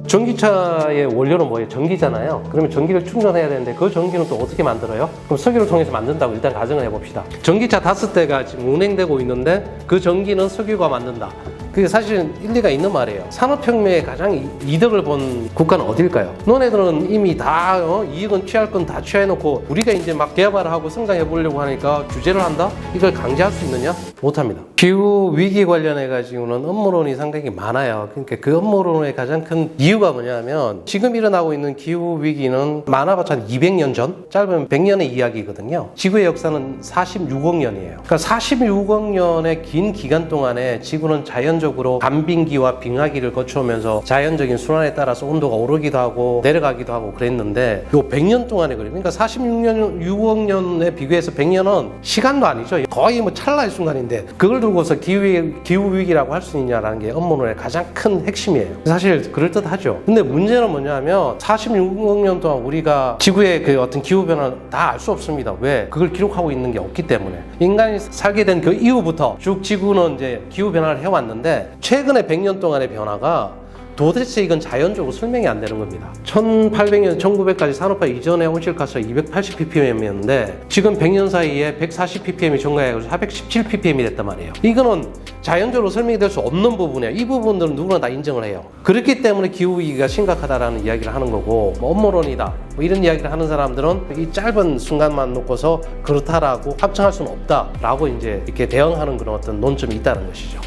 전기차의 원료는 뭐예요? 전기잖아요. 그러면 전기를 충전해야 되는데 그 전기는 또 어떻게 만들어요? 그럼 석유를 통해서 만든다고 일단 가정을 해봅시다. 전기차 5대가 지금 운행되고 있는데 그 전기는 석유가 만든다. 그게 사실은 일리가 있는 말이에요. 산업혁명에 가장 이득을 본 국가는 어딜까요? 너네들은 이미 다 이익은 취할 건 다 취해놓고 우리가 이제 막 개발을 하고 성장해 보려고 하니까 규제를 한다? 이걸 강제할 수 있느냐? 못합니다. 기후 위기 관련해 가지고는 음모론이 상당히 많아요. 그러니까 그 음모론의 가장 큰 이유가 뭐냐면 지금 일어나고 있는 기후 위기는 많아봤자 한 200년 전, 짧으면 100년의 이야기거든요. 지구의 역사는 46억 년이에요. 그러니까 46억 년의 긴 기간 동안에 지구는 자연적으로 간빙기와 빙하기를 거쳐오면서 자연적인 순환에 따라서 온도가 오르기도 하고 내려가기도 하고 그랬는데 요 100년 동안에 그래요. 그러니까 46억 년에 비교해서 100년은 시간도 아니죠. 거의 뭐 찰나의 순간인데 그걸 두고서 기후 위기라고 할 수 있냐라는 게 음모론의 가장 큰 핵심이에요. 사실 그럴듯하죠. 근데 문제는 뭐냐면 46억 년 동안 우리가 지구의 그 어떤 기후 변화는 다 알 수 없습니다. 왜? 그걸 기록하고 있는 게 없기 때문에. 인간이 살게 된 그 이후부터 쭉 지구는 이제 기후 변화를 해왔는데 최근에 100년 동안의 변화가 도대체 이건 자연적으로 설명이 안 되는 겁니다. 1800년, 1900까지 산업화 이전에 온실가스가 280ppm이었는데 지금 100년 사이에 140ppm이 증가해서 417ppm이 됐단 말이에요. 이거는 자연적으로 설명이 될 수 없는 부분이에요. 이 부분들은 누구나 다 인정을 해요. 그렇기 때문에 기후위기가 심각하다라는 이야기를 하는 거고 뭐 음모론이다 뭐 이런 이야기를 하는 사람들은 이 짧은 순간만 놓고서 그렇다라고 확정할 수는 없다라고 이제 이렇게 대응하는 그런 어떤 논점이 있다는 것이죠.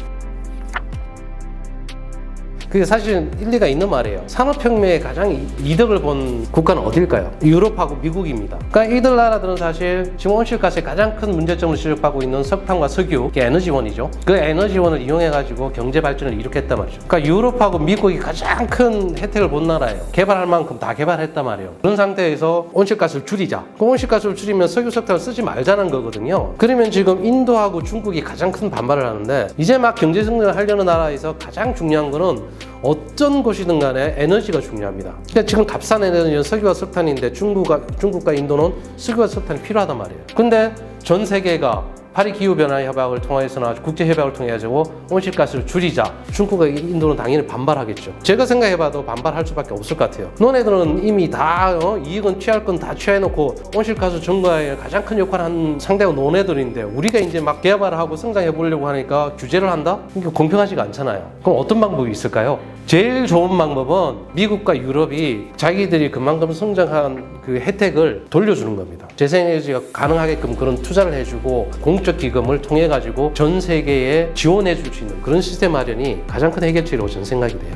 그게 사실 일리가 있는 말이에요. 산업혁명에 가장 이득을 본 국가는 어딜까요? 유럽하고 미국입니다. 그러니까 이들 나라들은 사실 지금 온실가스의 가장 큰 문제점을 지적하고 있는 석탄과 석유, 이게 에너지원이죠. 그 에너지원을 이용해가지고 경제 발전을 일으켰단 말이죠. 그러니까 유럽하고 미국이 가장 큰 혜택을 본 나라예요. 개발할 만큼 다 개발했단 말이에요. 그런 상태에서 온실가스를 줄이자. 그 온실가스를 줄이면 석유, 석탄을 쓰지 말자는 거거든요. 그러면 지금 인도하고 중국이 가장 큰 반발을 하는데 이제 막 경제 성장을 하려는 나라에서 가장 중요한 거는 어떤 곳이든 간에 에너지가 중요합니다. 그러니까 지금 값싼 에너지는 석유와 석탄인데 중국과 인도는 석유와 석탄이 필요하단 말이에요. 근데 전 세계가 파리 기후변화 협약을 통해서나 국제 협약을 통해 가지고 온실가스를 줄이자. 중국과 인도는 당연히 반발하겠죠. 제가 생각해봐도 반발할 수밖에 없을 것 같아요. 너네들은 이미 다 이익은 취할 건 다 취해놓고 온실가스 증가에 가장 큰 역할을 한 상대가 너네들인데 우리가 이제 막 개발을 하고 성장해 보려고 하니까 규제를 한다? 이게 공평하지가 않잖아요. 그럼 어떤 방법이 있을까요? 제일 좋은 방법은 미국과 유럽이 자기들이 그만큼 성장한 그 혜택을 돌려주는 겁니다. 재생에너지가 가능하게끔 그런 투자를 해주고 공적 기금을 통해 가지고 전 세계에 지원해 줄 수 있는 그런 시스템 마련이 가장 큰 해결책이라고 저는 생각이 돼요.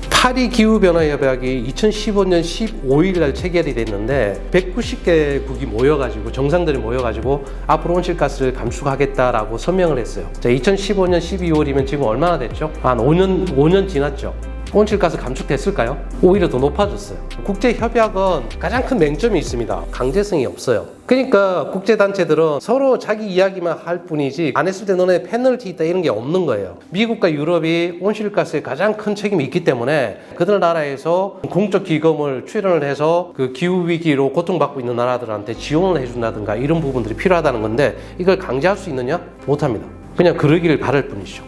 파리 기후변화협약이 2015년 15일 날 체결이 됐는데 190개국이 모여가지고 정상들이 모여가지고 앞으로 온실가스를 감축하겠다라고 서명을 했어요. 자, 2015년 12월이면 지금 얼마나 됐죠? 한 5년 지났죠. 온실가스 감축됐을까요? 오히려 더 높아졌어요. 국제협약은 가장 큰 맹점이 있습니다. 강제성이 없어요. 그러니까 국제단체들은 서로 자기 이야기만 할 뿐이지 안 했을 때 너네 페널티 있다 이런 게 없는 거예요. 미국과 유럽이 온실가스에 가장 큰 책임이 있기 때문에 그들 나라에서 공적 기금을 출연을 해서 그 기후위기로 고통받고 있는 나라들한테 지원을 해준다든가 이런 부분들이 필요하다는 건데 이걸 강제할 수 있느냐? 못합니다. 그냥 그러기를 바랄 뿐이죠.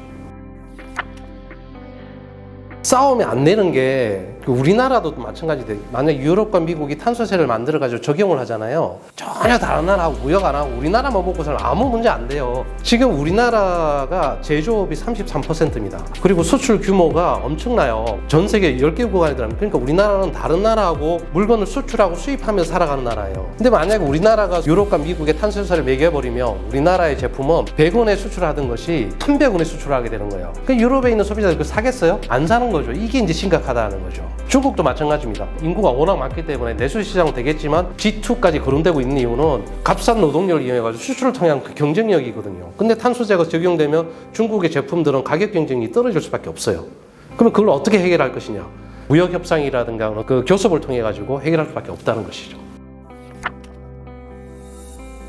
싸움이 안 되는 게 우리나라도 마찬가지돼. 만약 유럽과 미국이 탄소세를 만들어가지고 적용을 하잖아요. 전혀 다른 나라하고 무역 안 하고 우리나라만 먹고서는 아무 문제 안 돼요. 지금 우리나라가 제조업이 33%입니다. 그리고 수출 규모가 엄청나요. 전 세계 10개국 안에 들어가면. 그러니까 우리나라는 다른 나라하고 물건을 수출하고 수입하면서 살아가는 나라예요. 근데 만약에 우리나라가 유럽과 미국에 탄소세를 매겨버리면 우리나라의 제품은 100원에 수출하던 것이 1100원에 수출하게 되는 거예요. 그러니까 유럽에 있는 소비자들 그걸 사겠어요? 안 사는 거죠. 이게 이제 심각하다는 거죠. 중국도 마찬가지입니다. 인구가 워낙 많기 때문에 내수 시장은 되겠지만 G2까지 거론되고 있는 이유는 값싼 노동력을 이용해가지고 수출을 통한 그 경쟁력이거든요. 근데 탄소세가 적용되면 중국의 제품들은 가격 경쟁이 떨어질 수밖에 없어요. 그러면 그걸 어떻게 해결할 것이냐? 무역 협상이라든가 그 교섭을 통해 가지고 해결할 수밖에 없다는 것이죠.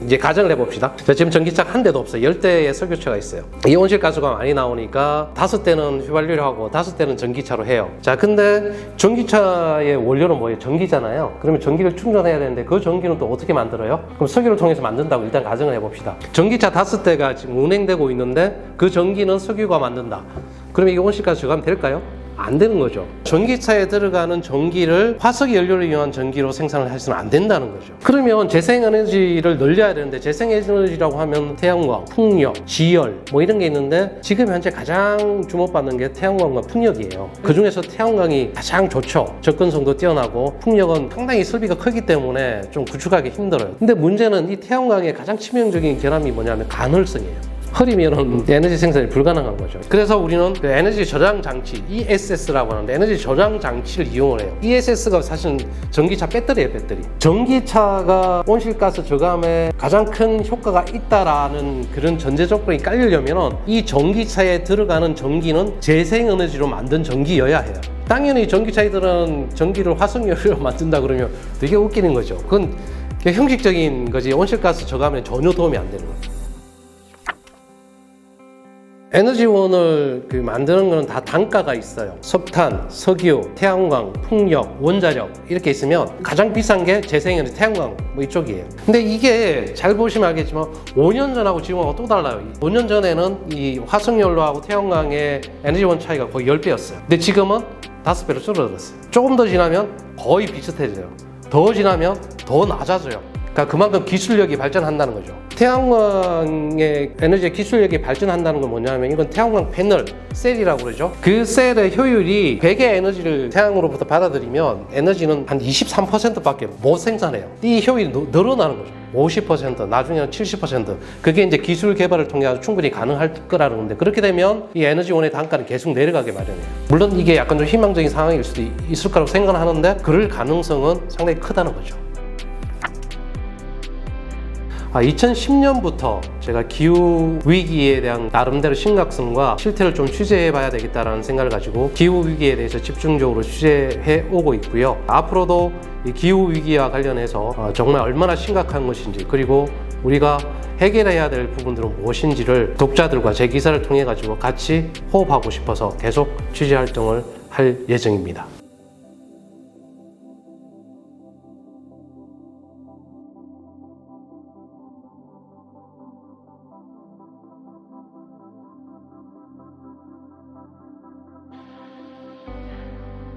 이제 가정을 해봅시다. 지금 전기차 한 대도 없어요. 10대의 석유차가 있어요. 이 온실가스가 많이 나오니까 5대는 휘발유로 하고 5대는 전기차로 해요. 자, 근데 전기차의 원료는 뭐예요? 전기잖아요. 그러면 전기를 충전해야 되는데 그 전기는 또 어떻게 만들어요? 그럼 석유를 통해서 만든다고 일단 가정을 해봅시다. 전기차 5대가 지금 운행되고 있는데 그 전기는 석유가 만든다. 그럼 이게 온실가스 저감 될까요? 안 되는 거죠. 전기차에 들어가는 전기를 화석 연료를 이용한 전기로 생산을 해서는 안 된다는 거죠. 그러면 재생에너지를 늘려야 되는데, 재생에너지라고 하면 태양광, 풍력, 지열 뭐 이런 게 있는데, 지금 현재 가장 주목받는 게 태양광과 풍력이에요. 그 중에서 태양광이 가장 좋죠. 접근성도 뛰어나고 풍력은 상당히 설비가 크기 때문에 좀 구축하기 힘들어요. 근데 문제는 이 태양광의 가장 치명적인 결함이 뭐냐면 간헐성이에요. 흐리면은 에너지 생산이 불가능한 거죠. 그래서 우리는 그 에너지 저장 장치 ESS라고 하는데, 에너지 저장 장치를 이용을 해요. ESS가 사실은 전기차 배터리예요, 배터리. 전기차가 온실가스 저감에 가장 큰 효과가 있다라는 그런 전제 조건이 깔리려면은 이 전기차에 들어가는 전기는 재생에너지로 만든 전기여야 해요. 당연히 전기차에 들어가는 전기를 화석연료로 만든다 그러면 되게 웃기는 거죠. 그건 형식적인 거지 온실가스 저감에 전혀 도움이 안 되는 거죠. 에너지원을 만드는 거는 다 단가가 있어요. 석탄, 석유, 태양광, 풍력, 원자력 이렇게 있으면 가장 비싼 게 재생에너지, 태양광 뭐 이쪽이에요. 근데 이게 잘 보시면 알겠지만 5년 전하고 지금하고 또 달라요. 5년 전에는 이 화석연료하고 태양광의 에너지원 차이가 거의 10배였어요. 근데 지금은 5배로 줄어들었어요. 조금 더 지나면 거의 비슷해져요. 더 지나면 더 낮아져요. 그러니까 그만큼 기술력이 발전한다는 거죠. 태양광의 에너지의 기술력이 발전한다는 건 뭐냐면, 이건 태양광 패널, 셀이라고 그러죠. 그 셀의 효율이 100의 에너지를 태양으로부터 받아들이면 에너지는 한 23%밖에 못 생산해요. 이 효율이 늘어나는 거죠. 50%, 나중에는 70%. 그게 이제 기술 개발을 통해 충분히 가능할 거라는 건데, 그렇게 되면 이 에너지원의 단가는 계속 내려가게 마련이에요. 물론 이게 약간 좀 희망적인 상황일 수도 있을 거라고 생각을 하는데, 그럴 가능성은 상당히 크다는 거죠. 2010년부터 제가 기후위기에 대한 나름대로 심각성과 실태를 좀 취재해 봐야 되겠다는 생각을 가지고 기후위기에 대해서 집중적으로 취재해 오고 있고요. 앞으로도 이 기후위기와 관련해서 정말 얼마나 심각한 것인지, 그리고 우리가 해결해야 될 부분들은 무엇인지를 독자들과 제 기사를 통해 가지고 같이 호흡하고 싶어서 계속 취재 활동을 할 예정입니다.